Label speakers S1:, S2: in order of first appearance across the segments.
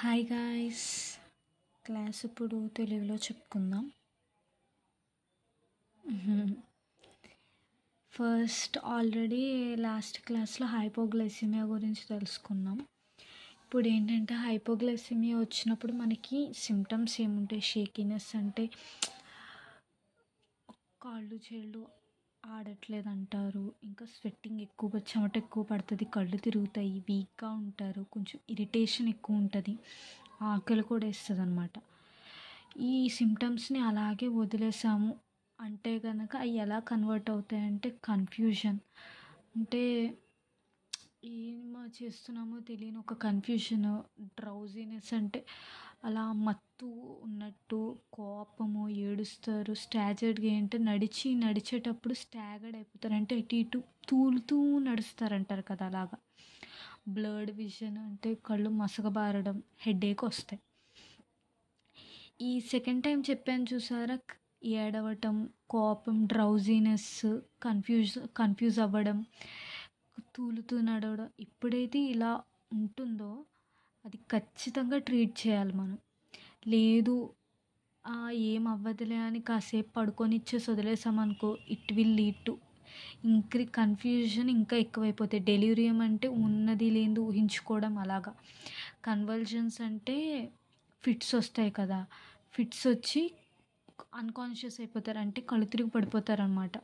S1: Hi guys! Class ఇప్పుడు తెలుగులో చెప్పుకుందాం. ఫస్ట్ ఆల్రెడీ లాస్ట్ క్లాస్లో హైపోగ్లైసిమియా గురించి తెలుసుకున్నాం. ఇప్పుడు ఏంటంటే హైపోగ్లైసిమియా వచ్చినప్పుడు మనకి సిమ్టమ్స్ ఏముంటాయి? షేకినెస్ అంటే కాళ్ళు చేళ్ళు ఆడట్లేదు అంటారు. ఇంకా స్వెట్టింగ్ ఎక్కువగా, చెమట ఎక్కువ పడుతుంది, కళ్ళు తిరుగుతాయి, వీక్గా ఉంటారు, కొంచెం ఇరిటేషన్ ఎక్కువ ఉంటుంది, ఆకలి కూడా వేస్తుంది అనమాట. ఈ సిమ్టమ్స్ని అలాగే వదిలేసాము అంటే కనుక అవి ఎలా కన్వర్ట్ అవుతాయంటే కన్ఫ్యూజన్, అంటే ఏం చేస్తున్నామో తెలియని ఒక కన్ఫ్యూజన్, డ్రౌజీనెస్ అంటే అలా మత్తు ఉన్నట్టు, కోపము, ఏడుస్తారు, స్టాజర్డ్గా అంటే నడిచేటప్పుడు స్టాగర్డ్ అయిపోతారు, అంటే ఇటు ఇటు తూలుతూ నడుస్తారంటారు కదా అలాగా. బ్లర్డ్ విజన్ అంటే కళ్ళు మసకబారడం, హెడేక్ వస్తాయి. ఈ సెకండ్ టైం చెప్పాను చూసారా, ఏడవటం, కోపం, డ్రౌజీనెస్, కన్ఫ్యూజ్ అవ్వడం, తూలుతూ నడవడం, ఎప్పుడైతే ఇలా ఉంటుందో అది ఖచ్చితంగా ట్రీట్ చేయాలి మనం. లేదు ఏం అవ్వదులే అని కాసేపు పడుకొని ఇచ్చేసి వదిలేసామనుకో, it will lead to confusion ఇంకా ఎక్కువైపోతాయి. డెలీరియం అంటే ఉన్నది లేనిది ఊహించుకోవడం అలాగా. కన్వల్జన్స్ అంటే ఫిట్స్ వస్తాయి కదా, ఫిట్స్ వచ్చి అన్కాన్షియస్ అయిపోతారు, అంటే కళ్ళు తిరిగి పడిపోతారు అనమాట.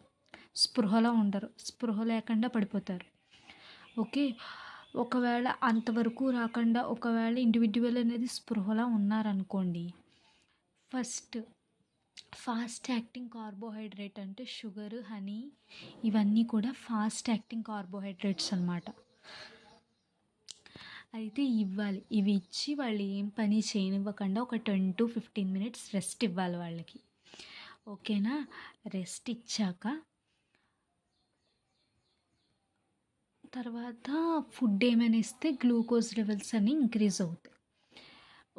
S1: స్పృహలో ఉండరు, స్పృహ లేకుండా పడిపోతారు. ఓకే, ఒకవేళ అంతవరకు రాకుండా ఒకవేళ ఇండివిజువల్ అనేది స్పృహలో ఉన్నారనుకోండి, ఫాస్ట్ యాక్టింగ్ కార్బోహైడ్రేట్ అంటే షుగర్, హనీ, ఇవన్నీ కూడా ఫాస్ట్ యాక్టింగ్ కార్బోహైడ్రేట్స్ అన్నమాట. అయితే ఇవ్వాలి. ఇవి ఇచ్చి వాళ్ళు ఏం పని చేయనివ్వకుండా ఒక 10 to 15 minutes రెస్ట్ ఇవ్వాలి వాళ్ళకి. ఓకేనా? రెస్ట్ ఇచ్చాక తర్వాత ఫుడ్ ఏమైనా ఇస్తే గ్లూకోజ్ లెవెల్స్ అన్నీ ఇంక్రీజ్ అవుతాయి.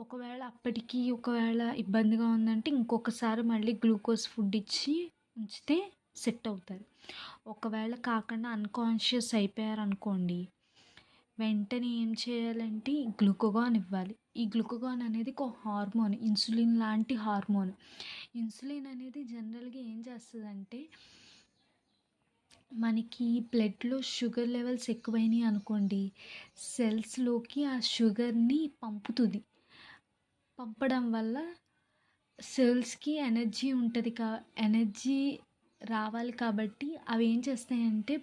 S1: ఒకవేళ ఇబ్బందిగా ఉందంటే ఇంకొకసారి మళ్ళీ గ్లూకోజ్ ఫుడ్ ఇచ్చి ఉంచితే సెట్ అవుతారు. ఒకవేళ కాకుండా అన్కాన్షియస్ అయిపోయారనుకోండి, వెంటనే ఏం చేయాలంటే గ్లూకోగాన్ ఇవ్వాలి. ఈ గ్లూకోగాన్ అనేది ఒక హార్మోన్, ఇన్సులిన్ లాంటి హార్మోన్. ఇన్సులిన్ అనేది జనరల్గా ఏం చేస్తుందంటే, మనకి బ్లడ్లో షుగర్ లెవెల్స్ ఎక్కువైనాయి అనుకోండి, సెల్స్లోకి ఆ షుగర్ని పంపడం వల్ల సెల్స్కి ఎనర్జీ ఉంటుంది, ఎనర్జీ రావాలి కాబట్టి అవి ఏం చేస్తాయంటే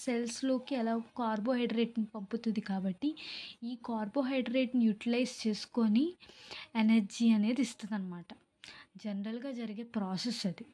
S1: సెల్స్లోకి ఎలా కార్బోహైడ్రేట్ని పంపుతుంది కాబట్టి ఈ కార్బోహైడ్రేట్ని యూటిలైజ్ చేసుకొని ఎనర్జీ అనేది ఇస్తుంది అనమాట. జనరల్గా జరిగే ప్రాసెస్ అది.